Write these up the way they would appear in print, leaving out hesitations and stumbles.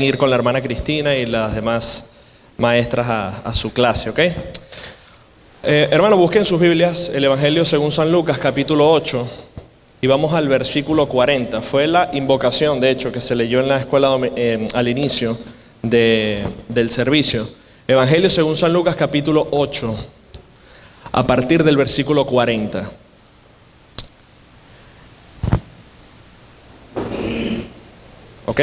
Ir con la hermana Cristina y las demás maestras a su clase, ¿ok? Hermano, busquen sus Biblias, el Evangelio según San Lucas, capítulo 8, y vamos al versículo 40. Fue la invocación, de hecho, que se leyó en la escuela al inicio del servicio. Evangelio según San Lucas, capítulo 8, a partir del versículo 40. ¿Ok?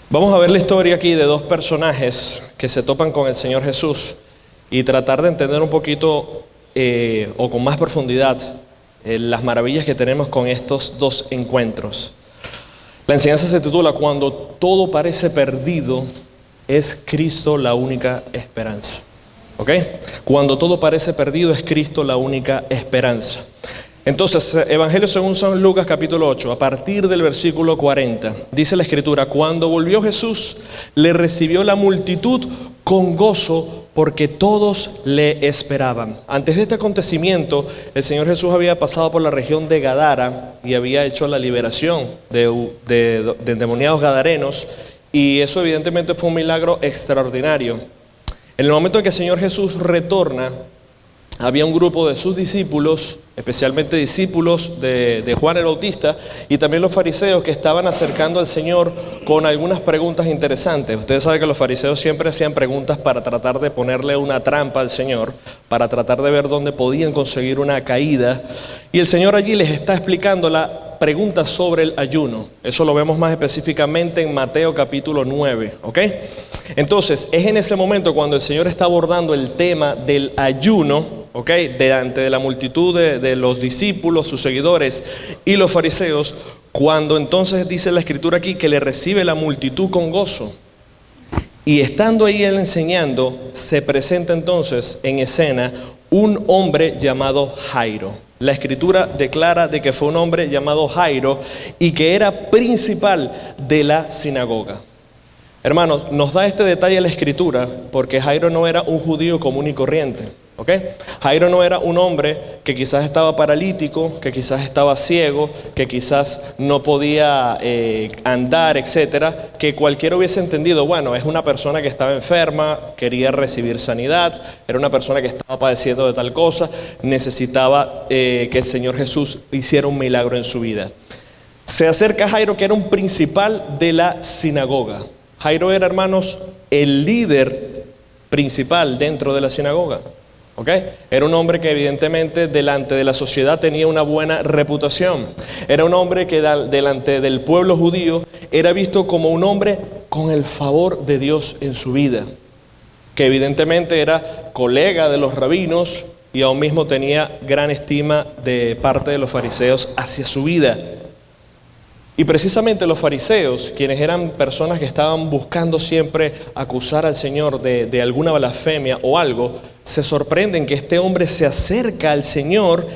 Vamos a ver la historia aquí de dos personajes que se topan con el Señor Jesús y tratar de entender un poquito o con más profundidad las maravillas que tenemos con estos dos encuentros. La enseñanza se titula "Cuando todo parece perdido, es Cristo la única esperanza". ¿Ok? Cuando todo parece perdido, es Cristo la única esperanza. Entonces, Evangelio según San Lucas capítulo 8, a partir del versículo 40, dice la Escritura: cuando volvió Jesús, le recibió la multitud con gozo, porque todos le esperaban. Antes de este acontecimiento, el Señor Jesús había pasado por la región de Gadara y había hecho la liberación de endemoniados gadarenos, y eso evidentemente fue un milagro extraordinario. En el momento en que el Señor Jesús retorna, había un grupo de sus discípulos, especialmente discípulos de Juan el Bautista, y también los fariseos que estaban acercando al Señor con algunas preguntas interesantes. Ustedes saben que los fariseos siempre hacían preguntas para tratar de ponerle una trampa al Señor, para tratar de ver dónde podían conseguir una caída. Y el Señor allí les está explicando la pregunta sobre el ayuno. Eso lo vemos más específicamente en Mateo capítulo 9, ¿ok? Entonces, es en ese momento cuando el Señor está abordando el tema del ayuno, ¿ok? Delante de la multitud de los discípulos, sus seguidores y los fariseos, cuando entonces dice la Escritura aquí que le recibe la multitud con gozo. Y estando ahí él enseñando, se presenta entonces en escena un hombre llamado Jairo. La Escritura declara de que fue un hombre llamado Jairo y que era principal de la sinagoga. Hermanos, nos da este detalle la Escritura porque Jairo no era un judío común y corriente, ¿ok? Jairo no era un hombre que quizás estaba paralítico, que quizás estaba ciego, que quizás no podía andar, etcétera, que cualquiera hubiese entendido, bueno, es una persona que estaba enferma, quería recibir sanidad, era una persona que estaba padeciendo de tal cosa, necesitaba que el Señor Jesús hiciera un milagro en su vida. Se acerca Jairo, que era un principal de la sinagoga. Jairo era, hermanos, el líder principal dentro de la sinagoga, ¿ok? Era un hombre que evidentemente delante de la sociedad tenía una buena reputación. Era un hombre que delante del pueblo judío era visto como un hombre con el favor de Dios en su vida, que evidentemente era colega de los rabinos y aún mismo tenía gran estima de parte de los fariseos hacia su vida. Y precisamente los fariseos, quienes eran personas que estaban buscando siempre acusar al Señor de alguna blasfemia o algo, se sorprenden que este hombre se acerca al Señor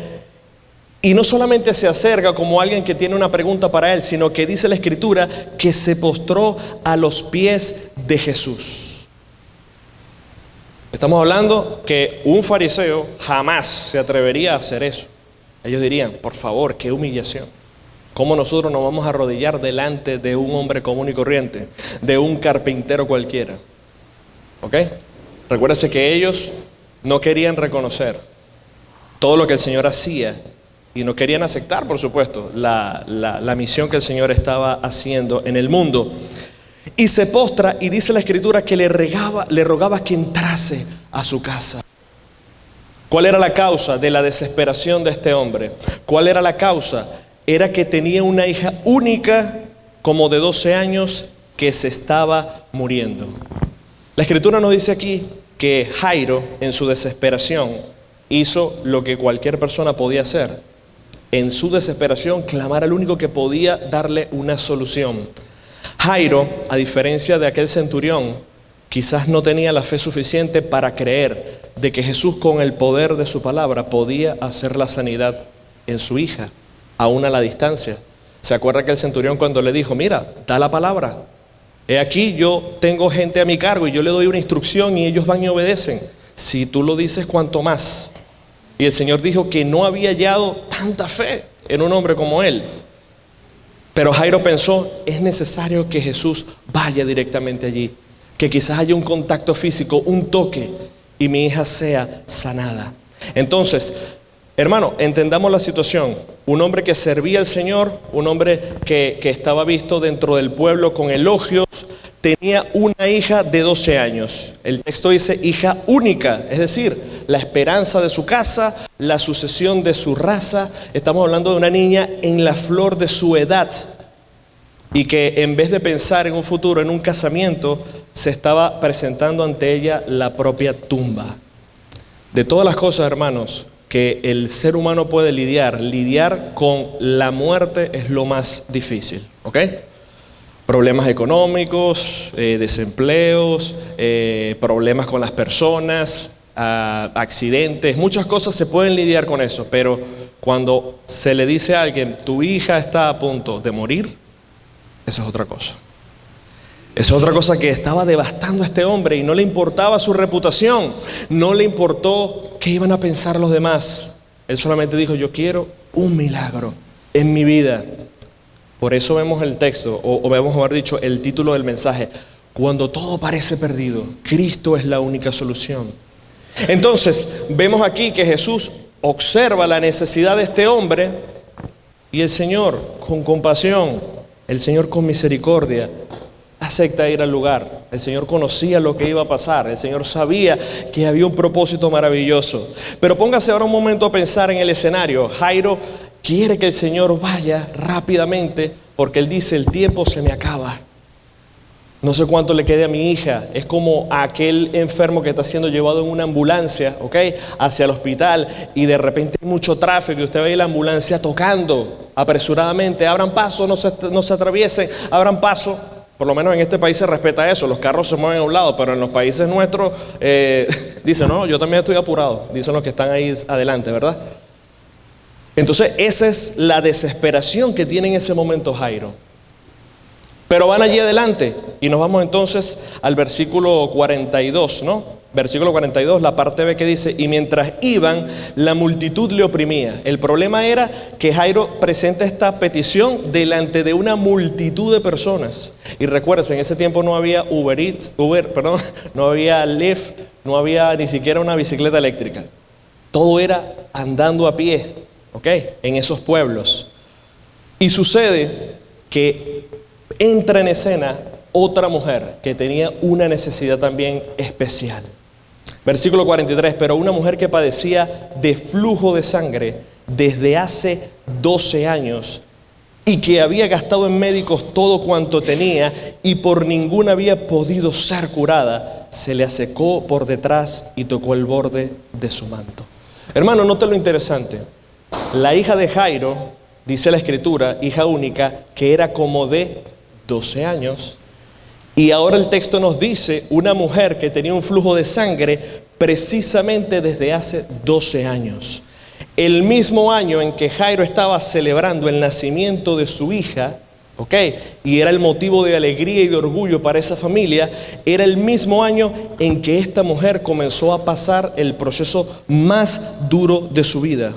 y no solamente se acerca como alguien que tiene una pregunta para él, sino que dice la Escritura que se postró a los pies de Jesús. Estamos hablando que un fariseo jamás se atrevería a hacer eso. Ellos dirían, por favor, qué humillación. ¿Cómo nosotros nos vamos a arrodillar delante de un hombre común y corriente, de un carpintero cualquiera? ¿Ok? Recuérdense que ellos no querían reconocer todo lo que el Señor hacía y no querían aceptar, por supuesto, la misión que el Señor estaba haciendo en el mundo. Y se postra y dice la Escritura que le rogaba que entrase a su casa. ¿Cuál era la causa de la desesperación de este hombre? ¿Cuál era la causa? Era que tenía una hija única, como de 12 años, que se estaba muriendo. La Escritura nos dice aquí que Jairo, en su desesperación, hizo lo que cualquier persona podía hacer. En su desesperación, clamar al único que podía darle una solución. Jairo, a diferencia de aquel centurión, quizás no tenía la fe suficiente para creer de que Jesús, con el poder de su palabra, podía hacer la sanidad en su hija, aún a la distancia. ¿Se acuerda que el centurión cuando le dijo, mira, da la palabra? He aquí, yo tengo gente a mi cargo y yo le doy una instrucción y ellos van y obedecen. Si tú lo dices, ¿cuánto más? Y el Señor dijo que no había hallado tanta fe en un hombre como él. Pero Jairo pensó, es necesario que Jesús vaya directamente allí, que quizás haya un contacto físico, un toque, y mi hija sea sanada. Entonces, hermano, entendamos la situación. Un hombre que servía al Señor, un hombre que estaba visto dentro del pueblo con elogios, tenía una hija de 12 años. El texto dice hija única, es decir, la esperanza de su casa, la sucesión de su raza. Estamos hablando de una niña en la flor de su edad y que en vez de pensar en un futuro, en un casamiento, se estaba presentando ante ella la propia tumba. De todas las cosas, hermanos, que el ser humano puede lidiar con la muerte es lo más difícil, ¿ok? Problemas económicos, desempleos, problemas con las personas, accidentes, muchas cosas se pueden lidiar con eso, pero cuando se le dice a alguien, tu hija está a punto de morir, esa es otra cosa. Esa es otra cosa que estaba devastando a este hombre y no le importaba su reputación, no le importó qué iban a pensar los demás. Él solamente dijo, yo quiero un milagro en mi vida. Por eso vemos el texto, o vemos haber dicho el título del mensaje, cuando todo parece perdido, Cristo es la única solución. Entonces, vemos aquí que Jesús observa la necesidad de este hombre y el Señor con compasión, el Señor con misericordia, acepta ir al lugar. El Señor conocía lo que iba a pasar, el Señor sabía que había un propósito maravilloso. Pero póngase ahora un momento a pensar en el escenario. Jairo quiere que el Señor vaya rápidamente porque él dice, el tiempo se me acaba. No sé cuánto le quede a mi hija. Es como aquel enfermo que está siendo llevado en una ambulancia, ¿ok? Hacia el hospital y de repente hay mucho tráfico y usted ve la ambulancia tocando apresuradamente. Abran paso, no se atraviesen, abran paso. Por lo menos en este país se respeta eso. Los carros se mueven a un lado, pero en los países nuestros dicen, no, yo también estoy apurado. Dicen los que están ahí adelante, ¿verdad? Entonces esa es la desesperación que tiene en ese momento Jairo. Pero van allí adelante y nos vamos entonces al versículo 42, ¿no? Versículo 42, la parte B que dice, y mientras iban, la multitud le oprimía. El problema era que Jairo presenta esta petición delante de una multitud de personas. Y recuerden, en ese tiempo no había no había Lyft, no había ni siquiera una bicicleta eléctrica. Todo era andando a pie, ¿ok? En esos pueblos. Y sucede que entra en escena otra mujer que tenía una necesidad también especial. Versículo 43, pero una mujer que padecía de flujo de sangre desde hace 12 años y que había gastado en médicos todo cuanto tenía y por ninguna había podido ser curada, se le acercó por detrás y tocó el borde de su manto. Hermano, note lo interesante. La hija de Jairo, dice la escritura, hija única, que era como de 12 años. Y ahora el texto nos dice una mujer que tenía un flujo de sangre precisamente desde hace 12 años. El mismo año en que Jairo estaba celebrando el nacimiento de su hija, ¿ok? Y era el motivo de alegría y de orgullo para esa familia, era el mismo año en que esta mujer comenzó a pasar el proceso más duro de su vida.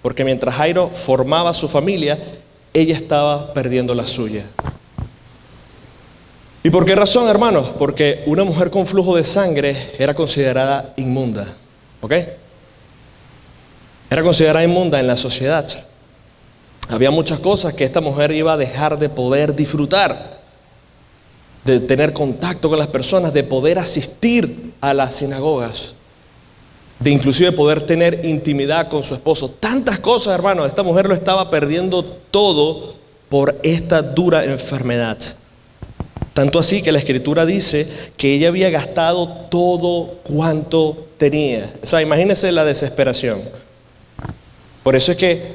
Porque mientras Jairo formaba su familia, ella estaba perdiendo la suya. ¿Y por qué razón, hermanos? Porque una mujer con flujo de sangre era considerada inmunda, ¿ok? Era considerada inmunda en la sociedad. Había muchas cosas que esta mujer iba a dejar de poder disfrutar, de tener contacto con las personas, de poder asistir a las sinagogas, de inclusive poder tener intimidad con su esposo. Tantas cosas, hermanos, esta mujer lo estaba perdiendo todo por esta dura enfermedad. Tanto así que la escritura dice que ella había gastado todo cuanto tenía. O sea, imagínense la desesperación. Por eso es que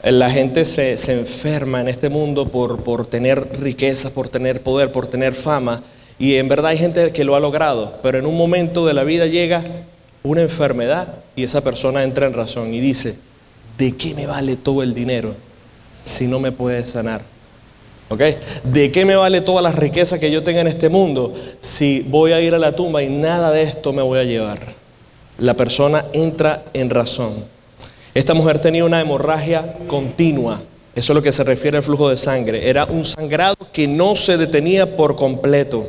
la gente se enferma en este mundo por tener riqueza, por tener poder, por tener fama. Y en verdad hay gente que lo ha logrado, pero en un momento de la vida llega una enfermedad y esa persona entra en razón y dice, ¿de qué me vale todo el dinero si no me puede sanar? ¿Ok? ¿De qué me vale todas las riquezas que yo tenga en este mundo si voy a ir a la tumba y nada de esto me voy a llevar? La persona entra en razón. Esta mujer tenía una hemorragia continua. Eso es lo que se refiere al flujo de sangre. Era un sangrado que no se detenía por completo.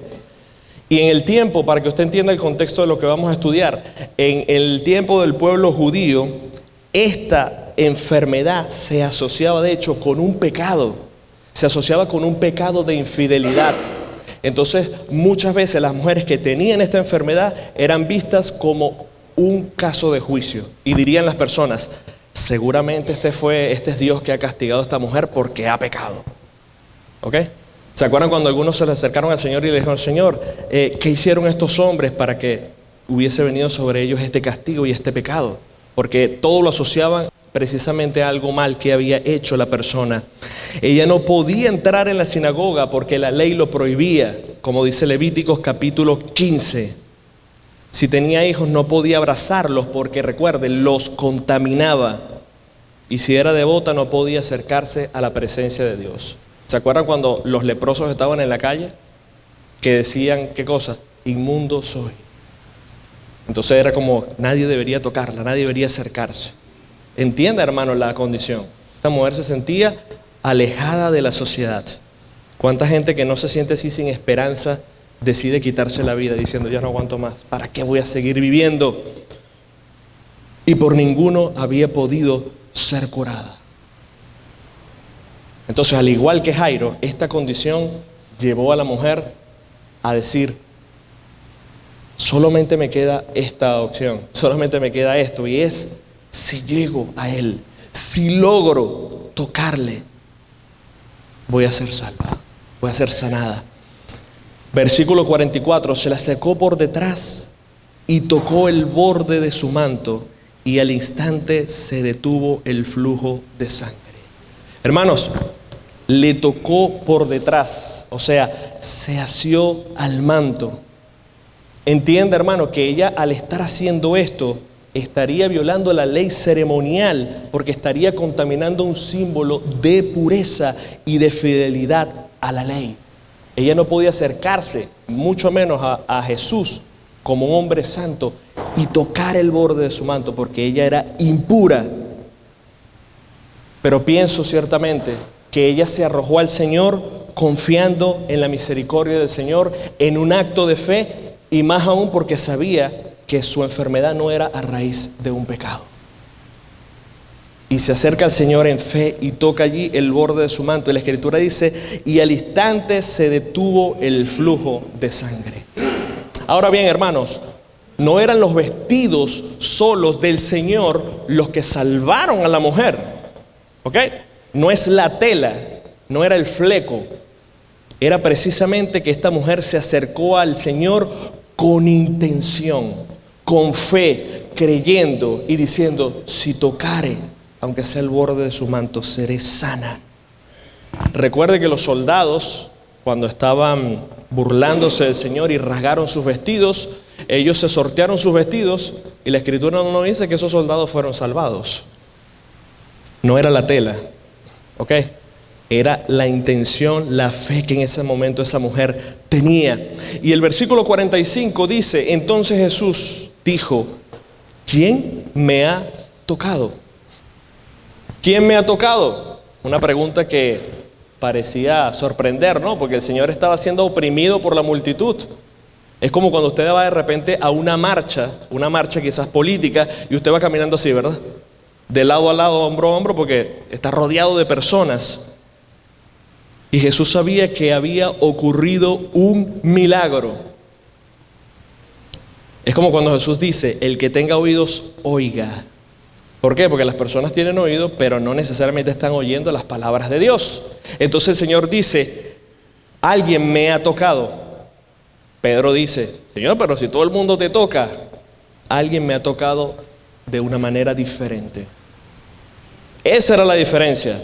Y en el tiempo, para que usted entienda el contexto de lo que vamos a estudiar, en el tiempo del pueblo judío, esta enfermedad se asociaba de hecho con un pecado. Se asociaba con un pecado de infidelidad. Entonces, muchas veces las mujeres que tenían esta enfermedad eran vistas como un caso de juicio. Y dirían las personas, seguramente este es Dios que ha castigado a esta mujer porque ha pecado. ¿Ok? ¿Se acuerdan cuando algunos se le acercaron al Señor y le dijeron, Señor, ¿qué hicieron estos hombres para que hubiese venido sobre ellos este castigo y este pecado? Porque todo lo asociaban precisamente a algo mal que había hecho la persona. Ella no podía entrar en la sinagoga porque la ley lo prohibía, como dice Levíticos capítulo 15. Si tenía hijos no podía abrazarlos porque, recuerden, los contaminaba. Y si era devota no podía acercarse a la presencia de Dios. ¿Se acuerdan cuando los leprosos estaban en la calle? Que decían, ¿qué cosa? Inmundo soy. Entonces era como, nadie debería tocarla, nadie debería acercarse. Entienda, hermano, la condición. Esta mujer se sentía alejada de la sociedad. ¿Cuánta gente que no se siente así sin esperanza decide quitarse la vida diciendo, ya no aguanto más, ¿para qué voy a seguir viviendo? Y por ninguno había podido ser curada. Entonces, al igual que Jairo, esta condición llevó a la mujer a decir, solamente me queda esta opción, solamente me queda esto, y es, si llego a Él, si logro tocarle, voy a ser salva, voy a ser sanada. Versículo 44, se le acercó por detrás y tocó el borde de su manto, y al instante se detuvo el flujo de sangre. Hermanos, le tocó por detrás, o sea, se asió al manto. Entienda, hermano, que ella al estar haciendo esto estaría violando la ley ceremonial porque estaría contaminando un símbolo de pureza y de fidelidad a la ley. Ella no podía acercarse, mucho menos a Jesús como un hombre santo y tocar el borde de su manto porque ella era impura. Pero pienso ciertamente que ella se arrojó al Señor confiando en la misericordia del Señor, en un acto de fe, y más aún porque sabía que su enfermedad no era a raíz de un pecado. Y se acerca al Señor en fe y toca allí el borde de su manto. Y la Escritura dice, y al instante se detuvo el flujo de sangre. Ahora bien, hermanos, no eran los vestidos solos del Señor los que salvaron a la mujer. ¿Ok? No es la tela, no era el fleco. Era precisamente que esta mujer se acercó al Señor con intención, con fe, creyendo y diciendo, si tocare, aunque sea el borde de su manto, seré sana. Recuerde que los soldados, cuando estaban burlándose del Señor y rasgaron sus vestidos, ellos se sortearon sus vestidos y la Escritura no nos dice que esos soldados fueron salvados. No era la tela, ¿ok? Era la intención, la fe que en ese momento esa mujer tenía. Y el versículo 45 dice, entonces Jesús dijo, ¿quién me ha tocado? ¿Quién me ha tocado? Una pregunta que parecía sorprender, ¿no? Porque el Señor estaba siendo oprimido por la multitud. Es como cuando usted va de repente a una marcha quizás política, y usted va caminando así, ¿verdad? De lado a lado, hombro a hombro, porque está rodeado de personas. Y Jesús sabía que había ocurrido un milagro. Es como cuando Jesús dice, el que tenga oídos, oiga. ¿Por qué? Porque las personas tienen oído, pero no necesariamente están oyendo las palabras de Dios. Entonces el Señor dice, alguien me ha tocado. Pedro dice, Señor, pero si todo el mundo te toca, alguien me ha tocado de una manera diferente. Esa era la diferencia.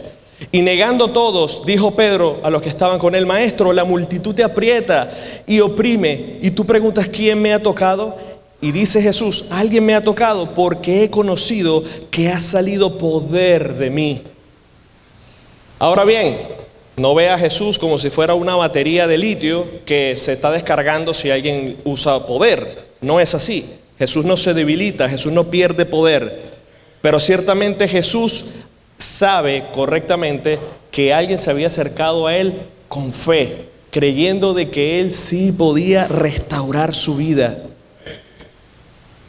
Y negando todos, dijo Pedro a los que estaban con él, Maestro, la multitud te aprieta y oprime, y tú preguntas, ¿quién me ha tocado? Y dice Jesús, alguien me ha tocado porque he conocido que ha salido poder de mí. Ahora bien, no ve a Jesús como si fuera una batería de litio que se está descargando si alguien usa poder. No es así. Jesús no se debilita, Jesús no pierde poder. Pero ciertamente Jesús sabe correctamente que alguien se había acercado a él con fe, creyendo de que él sí podía restaurar su vida.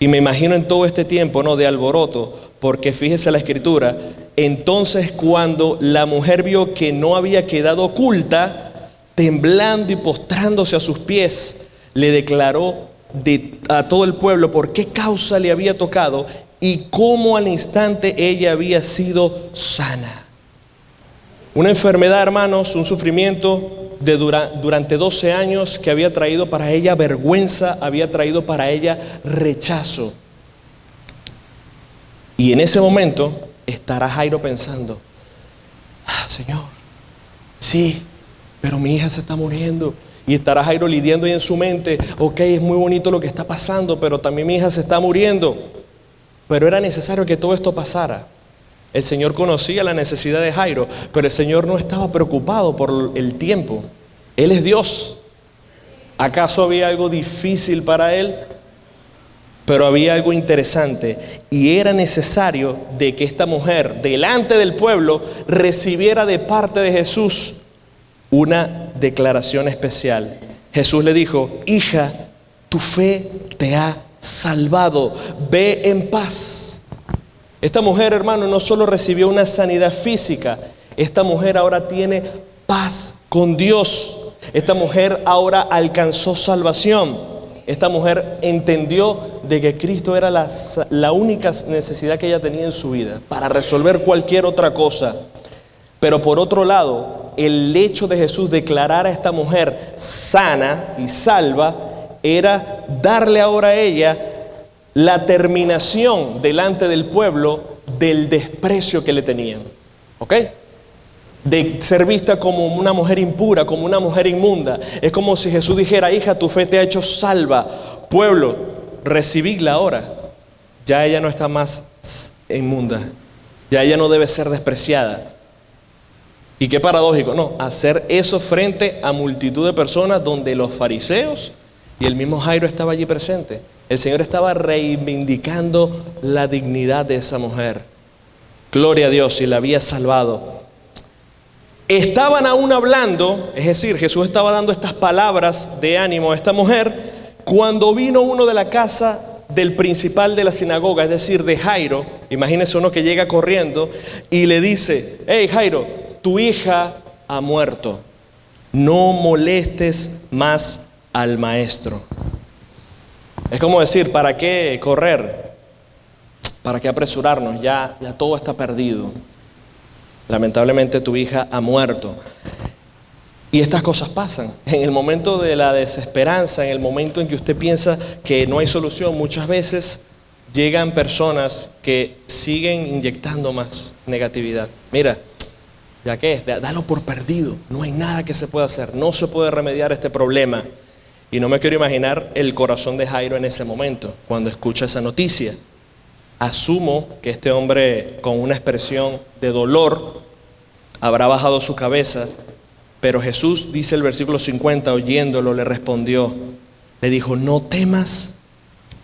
Y me imagino en todo este tiempo, ¿no?, de alboroto, porque fíjese la escritura, entonces cuando la mujer vio que no había quedado oculta, temblando y postrándose a sus pies, le declaró a todo el pueblo por qué causa le había tocado y cómo al instante ella había sido sana. Una enfermedad, hermanos, un sufrimiento durante 12 años que había traído para ella vergüenza, había traído para ella rechazo. Y en ese momento estará Jairo pensando, Señor, sí, pero mi hija se está muriendo. Y estará Jairo lidiando ahí en su mente, ok, es muy bonito lo que está pasando, pero también mi hija se está muriendo. Pero era necesario que todo esto pasara. El Señor conocía la necesidad de Jairo, pero el Señor no estaba preocupado por el tiempo. Él es Dios. ¿Acaso había algo difícil para Él? Pero había algo interesante, y era necesario de que esta mujer, delante del pueblo, recibiera de parte de Jesús una declaración especial. Jesús le dijo, hija, tu fe te ha salvado, ve en paz. Esta mujer, hermano, no solo recibió una sanidad física, esta mujer ahora tiene paz con Dios. Esta mujer ahora alcanzó salvación. Esta mujer entendió de que Cristo era la única necesidad que ella tenía en su vida para resolver cualquier otra cosa. Pero por otro lado, el hecho de Jesús declarar a esta mujer sana y salva era darle ahora a ella la terminación delante del pueblo del desprecio que le tenían. ¿Ok? De ser vista como una mujer impura, como una mujer inmunda. Es como si Jesús dijera, hija, tu fe te ha hecho salva. Pueblo, recibidla ahora. Ya ella no está más inmunda. Ya ella no debe ser despreciada. Y qué paradójico, ¿no? Hacer eso frente a multitud de personas donde los fariseos y el mismo Jairo estaba allí presente. El Señor estaba reivindicando la dignidad de esa mujer. Gloria a Dios, y la había salvado. Estaban aún hablando, es decir, Jesús estaba dando estas palabras de ánimo a esta mujer, cuando vino uno de la casa del principal de la sinagoga, es decir, de Jairo. Imagínense uno que llega corriendo y le dice, hey Jairo, tu hija ha muerto, no molestes más al maestro. Es como decir, ¿para qué correr? ¿Para qué apresurarnos? Ya todo está perdido. Lamentablemente tu hija ha muerto. Y estas cosas pasan. En el momento de la desesperanza, en el momento en que usted piensa que no hay solución, muchas veces llegan personas que siguen inyectando más negatividad. Mira, ya que dalo por perdido. No hay nada que se pueda hacer. No se puede remediar este problema. Y no me quiero imaginar el corazón de Jairo en ese momento, cuando escucha esa noticia. Asumo que este hombre, con una expresión de dolor, habrá bajado su cabeza, pero Jesús, dice el versículo 50, oyéndolo, le respondió, le dijo, no temas,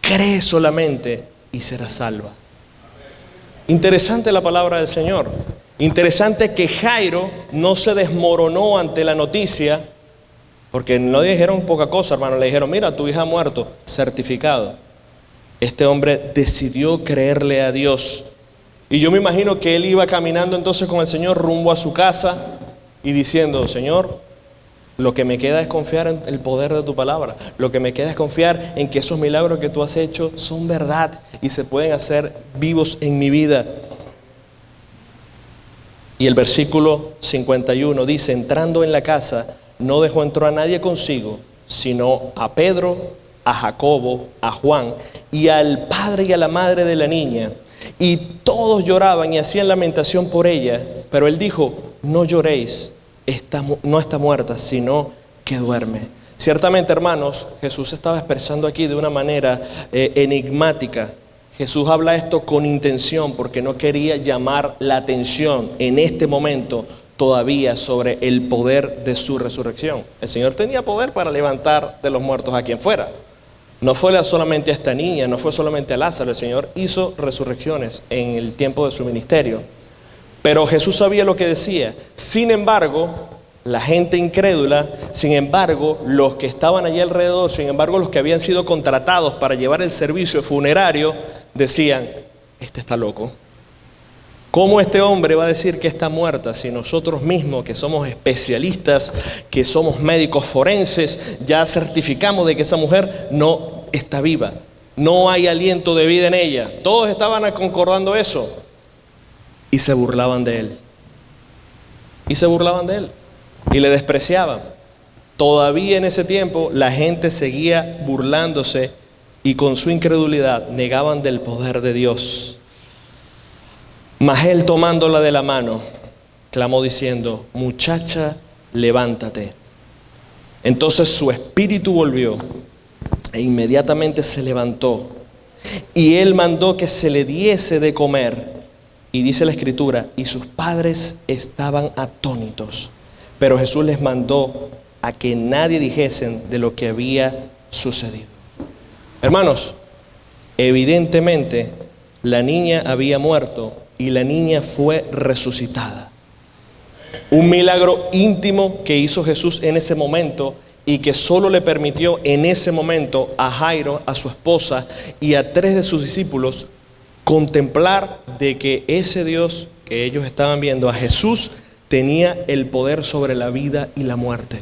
cree solamente y serás salva. Interesante la palabra del Señor. Interesante que Jairo no se desmoronó ante la noticia, porque no le dijeron poca cosa, hermano, le dijeron, mira, tu hija ha muerto, certificado. Este hombre decidió creerle a Dios. Y yo me imagino que él iba caminando entonces con el Señor rumbo a su casa y diciendo, Señor, lo que me queda es confiar en el poder de tu palabra. Lo que me queda es confiar en que esos milagros que tú has hecho son verdad y se pueden hacer vivos en mi vida. Y el versículo 51 dice, entrando en la casa, no dejó entrar a nadie consigo, sino a Pedro, a Jacobo, a Juan y al padre y a la madre de la niña. Y todos lloraban y hacían lamentación por ella. Pero él dijo, no lloréis, no está muerta, sino que duerme. Ciertamente, hermanos, Jesús estaba expresando aquí de una manera enigmática. Jesús habla esto con intención porque no quería llamar la atención en este momento todavía sobre el poder de su resurrección. El Señor tenía poder para levantar de los muertos a quien fuera. No fue solamente a esta niña, no fue solamente a Lázaro. El Señor hizo resurrecciones en el tiempo de su ministerio. Pero Jesús sabía lo que decía. Sin embargo, la gente incrédula, sin embargo, los que estaban allí alrededor, sin embargo, los que habían sido contratados para llevar el servicio funerario, decían, este está loco. ¿Cómo este hombre va a decir que está muerta si nosotros mismos, que somos especialistas, que somos médicos forenses, ya certificamos de que esa mujer no está viva? No hay aliento de vida en ella. Todos estaban concordando eso. Y se burlaban de él. Y se burlaban de él. Y le despreciaban. Todavía en ese tiempo la gente seguía burlándose y con su incredulidad negaban del poder de Dios. Mas él, tomándola de la mano, clamó diciendo, muchacha, levántate. Entonces su espíritu volvió e inmediatamente se levantó. Y él mandó que se le diese de comer. Y dice la Escritura, y sus padres estaban atónitos. Pero Jesús les mandó a que nadie dijesen de lo que había sucedido. Hermanos, evidentemente la niña había muerto y la niña fue resucitada. Un milagro íntimo que hizo Jesús en ese momento y que solo le permitió en ese momento a Jairo, a su esposa y a 3 de sus discípulos contemplar de que ese Dios que ellos estaban viendo, a Jesús, tenía el poder sobre la vida y la muerte.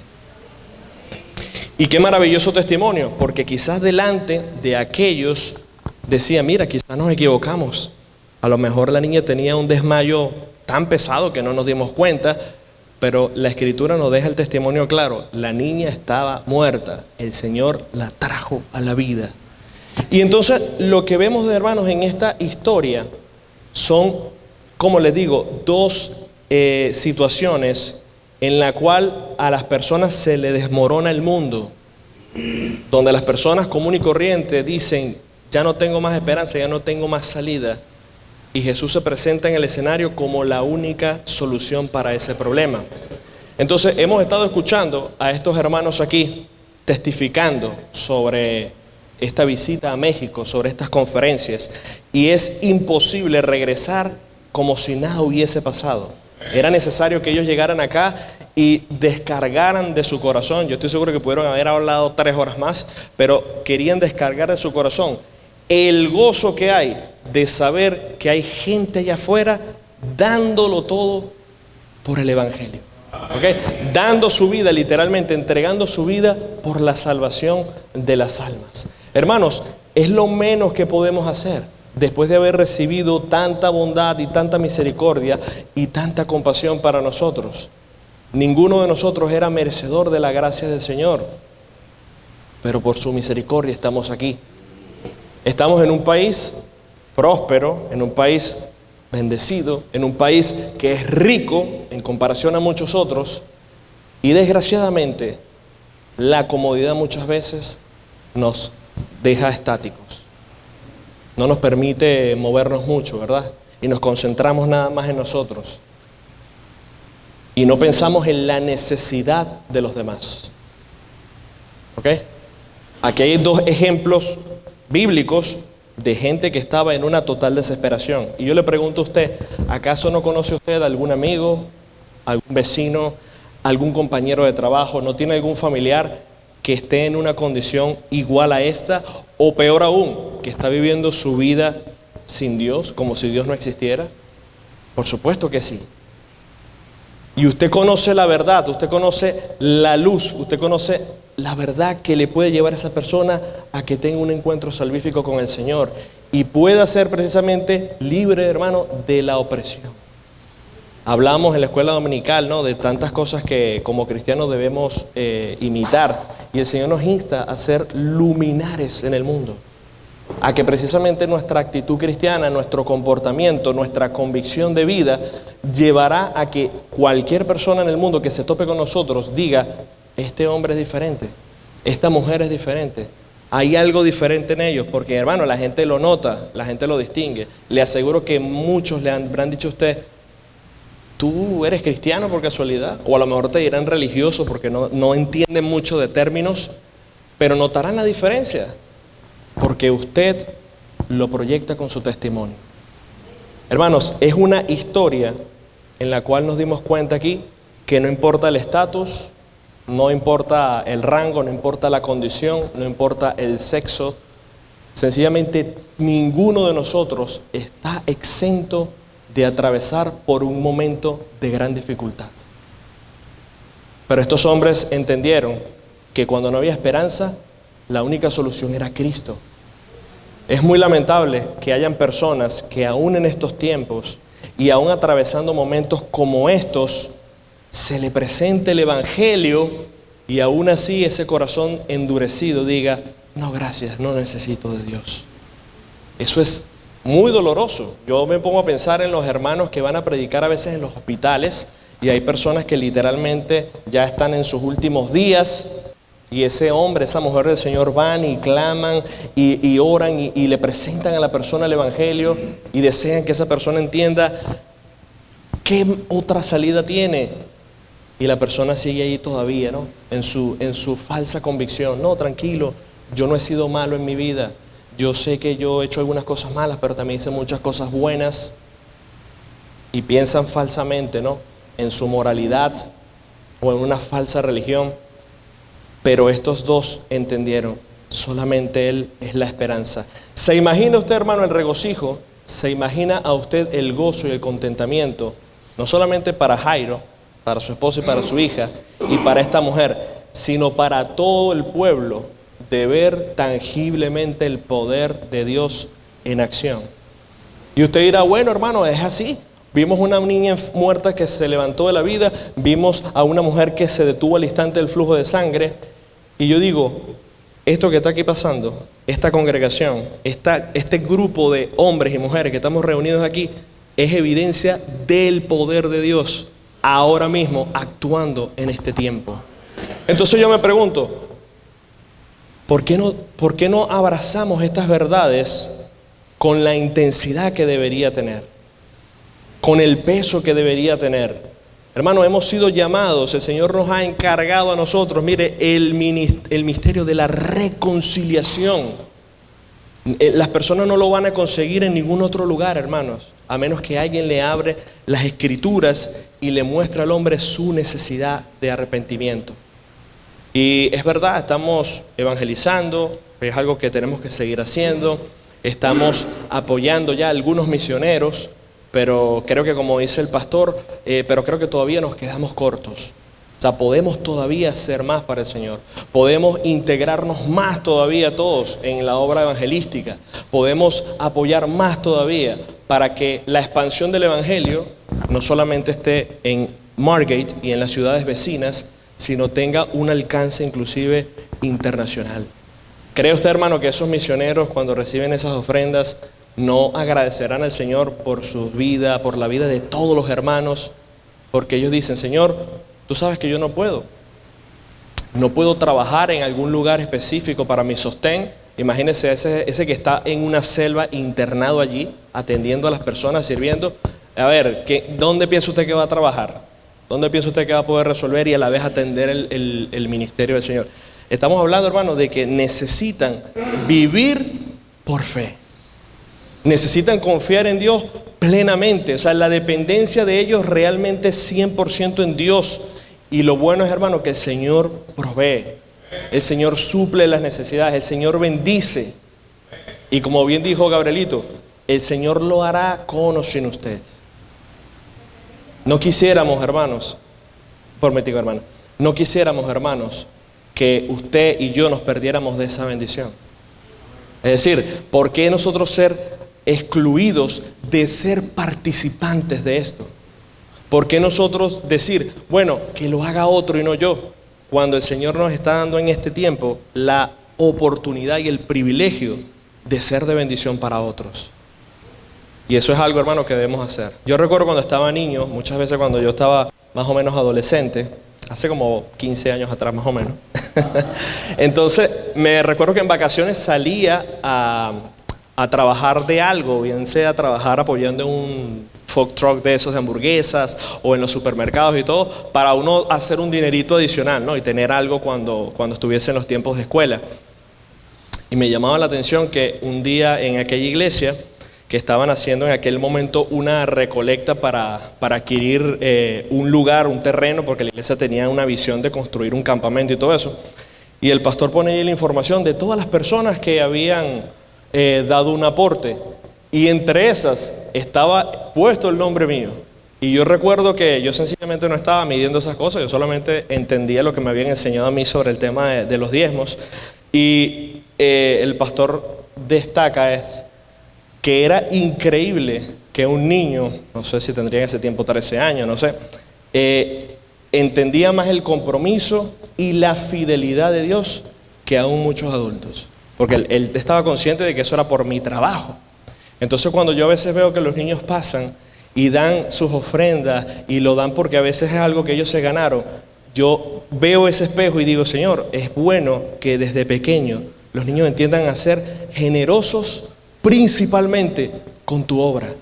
Y qué maravilloso testimonio, porque quizás delante de aquellos decía, mira, quizás nos equivocamos. A lo mejor la niña tenía un desmayo tan pesado que no nos dimos cuenta, pero la Escritura nos deja el testimonio claro. La niña estaba muerta, el Señor la trajo a la vida. Y entonces lo que vemos, de hermanos, en esta historia son, como les digo, dos situaciones en la cual a las personas se le desmorona el mundo, donde las personas común y corriente dicen, ya no tengo más esperanza, ya no tengo más salida. Y Jesús se presenta en el escenario como la única solución para ese problema. Entonces hemos estado escuchando a estos hermanos aquí testificando sobre esta visita a México, sobre estas conferencias, y es imposible regresar como si nada hubiese pasado. Era necesario que ellos llegaran acá y descargaran de su corazón. Yo estoy seguro que pudieron haber hablado 3 horas más, pero querían descargar de su corazón el gozo que hay de saber que hay gente allá afuera dándolo todo por el Evangelio. ¿Okay? Dando su vida, literalmente entregando su vida por la salvación de las almas. Hermanos, es lo menos que podemos hacer después de haber recibido tanta bondad y tanta misericordia y tanta compasión para nosotros. Ninguno de nosotros era merecedor de la gracia del Señor, pero por su misericordia estamos aquí. Estamos en un país próspero, en un país bendecido, en un país que es rico en comparación a muchos otros, y desgraciadamente la comodidad muchas veces nos deja estáticos, no nos permite movernos mucho, ¿verdad? Y nos concentramos nada más en nosotros y no pensamos en la necesidad de los demás. ¿Ok? Aquí hay 2 ejemplos bíblicos de gente que estaba en una total desesperación. Y yo le pregunto a usted, ¿acaso no conoce usted algún amigo, algún vecino, algún compañero de trabajo, no tiene algún familiar que esté en una condición igual a esta, o peor aún, que está viviendo su vida sin Dios, como si Dios no existiera? Por supuesto que sí. Y usted conoce la verdad, usted conoce la luz, usted conoce la verdad que le puede llevar a esa persona a que tenga un encuentro salvífico con el Señor y pueda ser precisamente libre, hermano, de la opresión. Hablamos en la escuela dominical, ¿no?, de tantas cosas que como cristianos debemos imitar, y el Señor nos insta a ser luminares en el mundo, a que precisamente nuestra actitud cristiana, nuestro comportamiento, nuestra convicción de vida llevará a que cualquier persona en el mundo que se tope con nosotros diga, este hombre es diferente, esta mujer es diferente, hay algo diferente en ellos, porque hermano, la gente lo nota, la gente lo distingue. Le aseguro que muchos le habrán dicho a usted, ¿tú eres cristiano por casualidad? O a lo mejor te dirán religioso porque no entienden mucho de términos, pero notarán la diferencia, porque usted lo proyecta con su testimonio. Hermanos, es una historia en la cual nos dimos cuenta aquí que no importa el estatus, no importa el rango, no importa la condición, no importa el sexo, sencillamente ninguno de nosotros está exento de atravesar por un momento de gran dificultad. Pero estos hombres entendieron que cuando no había esperanza, la única solución era Cristo. Es muy lamentable que hayan personas que aún en estos tiempos y aún atravesando momentos como estos, se le presente el Evangelio y aún así ese corazón endurecido diga: no, gracias, no necesito de Dios. Eso es muy doloroso. Yo me pongo a pensar en los hermanos que van a predicar a veces en los hospitales y hay personas que literalmente ya están en sus últimos días y ese hombre, esa mujer del Señor van y claman y oran y le presentan a la persona el Evangelio y desean que esa persona entienda qué otra salida tiene. Y la persona sigue ahí todavía, ¿no? En su falsa convicción. No, tranquilo, yo no he sido malo en mi vida. Yo sé que yo he hecho algunas cosas malas, pero también hice muchas cosas buenas. Y piensan falsamente, ¿no? En su moralidad o en una falsa religión. Pero estos dos entendieron, solamente Él es la esperanza. ¿Se imagina usted, hermano, el regocijo? ¿Se imagina a usted el gozo y el contentamiento? No solamente para Jairo, para su esposa y para su hija, y para esta mujer, sino para todo el pueblo, de ver tangiblemente el poder de Dios en acción. Y usted dirá: bueno, hermano, es así. Vimos una niña muerta que se levantó de la vida, vimos a una mujer que se detuvo al instante del flujo de sangre. Y yo digo, esto que está aquí pasando, esta congregación, este grupo de hombres y mujeres que estamos reunidos aquí, es evidencia del poder de Dios ahora mismo actuando en este tiempo. Entonces yo me pregunto, ¿por qué no abrazamos estas verdades con la intensidad que debería tener? Con el peso que debería tener. Hermano, hemos sido llamados, el Señor nos ha encargado a nosotros, mire, el misterio de la reconciliación. Las personas no lo van a conseguir en ningún otro lugar, hermanos, a menos que alguien le abre las Escrituras y le muestre al hombre su necesidad de arrepentimiento. Y es verdad, estamos evangelizando, es algo que tenemos que seguir haciendo, estamos apoyando ya a algunos misioneros, pero creo que, como dice el pastor, pero creo que todavía nos quedamos cortos. O sea, podemos todavía hacer más para el Señor. Podemos integrarnos más todavía todos en la obra evangelística. Podemos apoyar más todavía para que la expansión del Evangelio no solamente esté en Margate y en las ciudades vecinas, sino tenga un alcance inclusive internacional. ¿Cree usted, hermano, que esos misioneros, cuando reciben esas ofrendas, no agradecerán al Señor por su vida, por la vida de todos los hermanos? Porque ellos dicen: Señor, tú sabes que yo no puedo trabajar en algún lugar específico para mi sostén. Imagínese ese que está en una selva internado allí, atendiendo a las personas, sirviendo. A ver, ¿dónde piensa usted que va a trabajar? ¿Dónde piensa usted que va a poder resolver y a la vez atender el ministerio del Señor? Estamos hablando, hermano, de que necesitan vivir por fe. Necesitan confiar en Dios plenamente. O sea, la dependencia de ellos realmente es 100% en Dios. Y lo bueno es, hermano, que el Señor provee. El Señor suple las necesidades. El Señor bendice. Y como bien dijo Gabrielito, el Señor lo hará con o sin usted. No quisiéramos, hermanos, no quisiéramos, hermanos, que usted y yo nos perdiéramos de esa bendición. Es decir, ¿por qué nosotros ser excluidos de ser participantes de esto? ¿Por qué nosotros decir, bueno, que lo haga otro y no yo? Cuando el Señor nos está dando en este tiempo la oportunidad y el privilegio de ser de bendición para otros. Y eso es algo, hermano, que debemos hacer. Yo recuerdo cuando estaba niño, muchas veces cuando yo estaba más o menos adolescente, hace como 15 años atrás más o menos. Entonces, me recuerdo que en vacaciones salía a trabajar de algo, bien sea a trabajar apoyando un food truck de esos de hamburguesas o en los supermercados y todo, para uno hacer un dinerito adicional, ¿no? Y tener algo cuando estuviese en los tiempos de escuela. Y me llamaba la atención que un día en aquella iglesia, que estaban haciendo en aquel momento una recolecta para adquirir un lugar, un terreno, porque la iglesia tenía una visión de construir un campamento y todo eso. Y el pastor pone ahí la información de todas las personas que habían dado un aporte. Y entre esas estaba puesto el nombre mío. Y yo recuerdo que yo sencillamente no estaba midiendo esas cosas, yo solamente entendía lo que me habían enseñado a mí sobre el tema de los diezmos. Y el pastor destaca que era increíble que un niño, no sé si tendría en ese tiempo 13 años, no sé, entendía más el compromiso y la fidelidad de Dios que aún muchos adultos. Porque él estaba consciente de que eso era por mi trabajo. Entonces cuando yo a veces veo que los niños pasan y dan sus ofrendas y lo dan porque a veces es algo que ellos se ganaron, yo veo ese espejo y digo, Señor, es bueno que desde pequeño los niños entiendan a ser generosos principalmente con tu obra.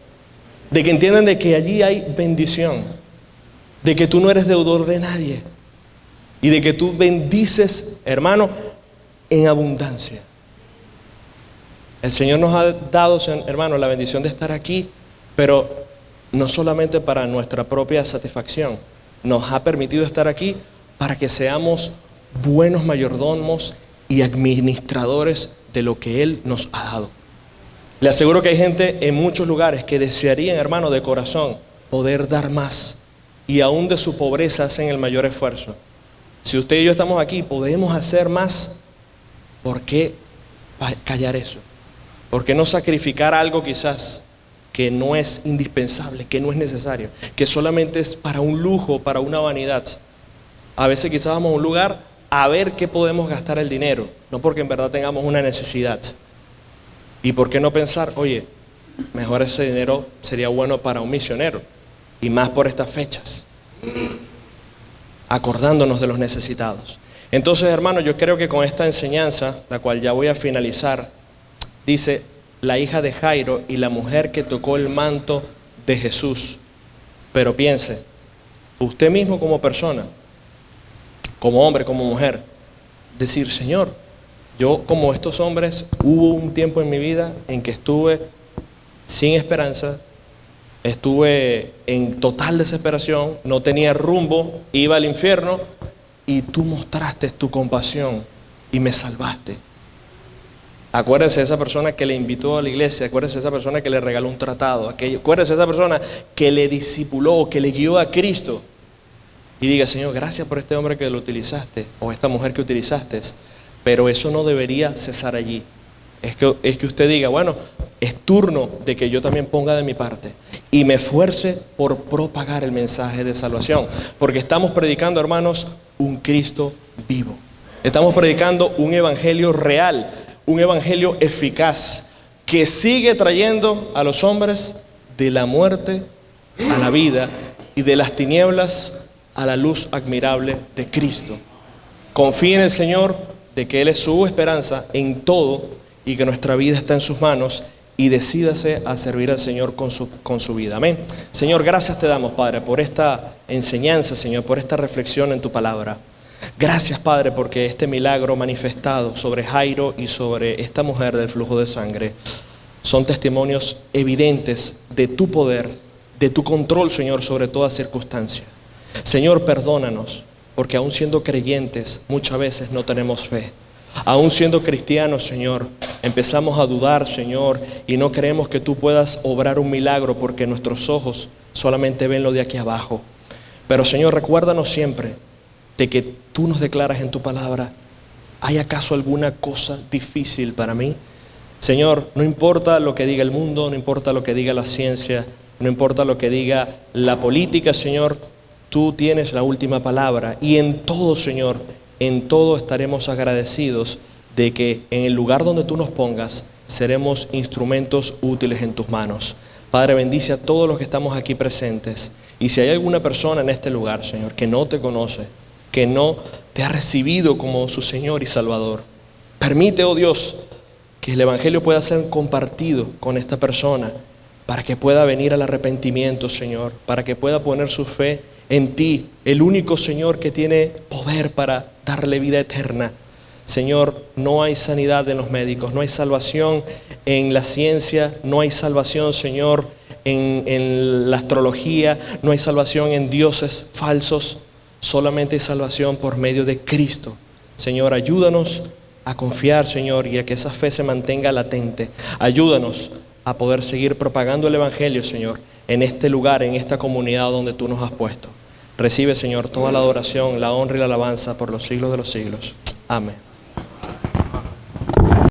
De que entiendan de que allí hay bendición, de que tú no eres deudor de nadie y de que tú bendices, hermano, en abundancia. El Señor nos ha dado, hermano, la bendición de estar aquí, pero no solamente para nuestra propia satisfacción, nos ha permitido estar aquí para que seamos buenos mayordomos y administradores de lo que Él nos ha dado. Le aseguro que hay gente en muchos lugares que desearían, hermano, de corazón, poder dar más y aún de su pobreza hacen el mayor esfuerzo. Si usted y yo estamos aquí, podemos hacer más. ¿Por qué callar eso? ¿Por qué no sacrificar algo quizás que no es indispensable, que no es necesario, que solamente es para un lujo, para una vanidad? A veces quizás vamos a un lugar a ver qué podemos gastar el dinero, no porque en verdad tengamos una necesidad. ¿Y por qué no pensar, oye, mejor ese dinero sería bueno para un misionero? Y más por estas fechas, acordándonos de los necesitados. Entonces, hermano, yo creo que con esta enseñanza, la cual ya voy a finalizar, dice, la hija de Jairo y la mujer que tocó el manto de Jesús. Pero piense, usted mismo como persona, como hombre, como mujer, decir, Señor, yo como estos hombres, hubo un tiempo en mi vida en que estuve sin esperanza, estuve en total desesperación, no tenía rumbo, iba al infierno y tú mostraste tu compasión y me salvaste. Acuérdese de esa persona que le invitó a la iglesia, acuérdese de esa persona que le regaló un tratado, acuérdese de esa persona que le discipuló, que le guió a Cristo. Y diga, Señor, gracias por este hombre que lo utilizaste, o esta mujer que utilizaste. Pero eso no debería cesar allí. Es que usted diga, bueno, es turno de que yo también ponga de mi parte y me esfuerce por propagar el mensaje de salvación. Porque estamos predicando, hermanos, un Cristo vivo. Estamos predicando un evangelio real, un evangelio eficaz, que sigue trayendo a los hombres de la muerte a la vida y de las tinieblas a la luz admirable de Cristo. Confíe en el Señor, de que Él es su esperanza en todo y que nuestra vida está en sus manos, y decídase a servir al Señor con su vida. Amén. Señor, gracias te damos, Padre, por esta enseñanza, Señor, por esta reflexión en tu palabra. Gracias, Padre, porque este milagro manifestado sobre Jairo y sobre esta mujer del flujo de sangre son testimonios evidentes de tu poder, de tu control, Señor, sobre toda circunstancia. Señor, perdónanos, porque aún siendo creyentes muchas veces no tenemos fe. Aún siendo cristianos, Señor, empezamos a dudar, Señor, y no creemos que tú puedas obrar un milagro porque nuestros ojos solamente ven lo de aquí abajo. Pero, Señor, recuérdanos siempre de que tú nos declaras en tu palabra, ¿hay acaso alguna cosa difícil para mí? Señor, no importa lo que diga el mundo, no importa lo que diga la ciencia, no importa lo que diga la política, Señor, tú tienes la última palabra. Y en todo, Señor, en todo estaremos agradecidos de que en el lugar donde tú nos pongas, seremos instrumentos útiles en tus manos. Padre, bendice a todos los que estamos aquí presentes. Y si hay alguna persona en este lugar, Señor, que no te conoce, que no te ha recibido como su Señor y Salvador, permite, oh Dios, que el Evangelio pueda ser compartido con esta persona, para que pueda venir al arrepentimiento, Señor, para que pueda poner su fe en ti, el único Señor que tiene poder para darle vida eterna. Señor, no hay sanidad en los médicos, no hay salvación en la ciencia, no hay salvación, Señor, en la astrología, no hay salvación en dioses falsos, solamente hay salvación por medio de Cristo. Señor, ayúdanos a confiar, Señor, y a que esa fe se mantenga latente. Ayúdanos a poder seguir propagando el Evangelio, Señor, en este lugar, en esta comunidad donde tú nos has puesto. Recibe, Señor, toda la adoración, la honra y la alabanza por los siglos de los siglos. Amén.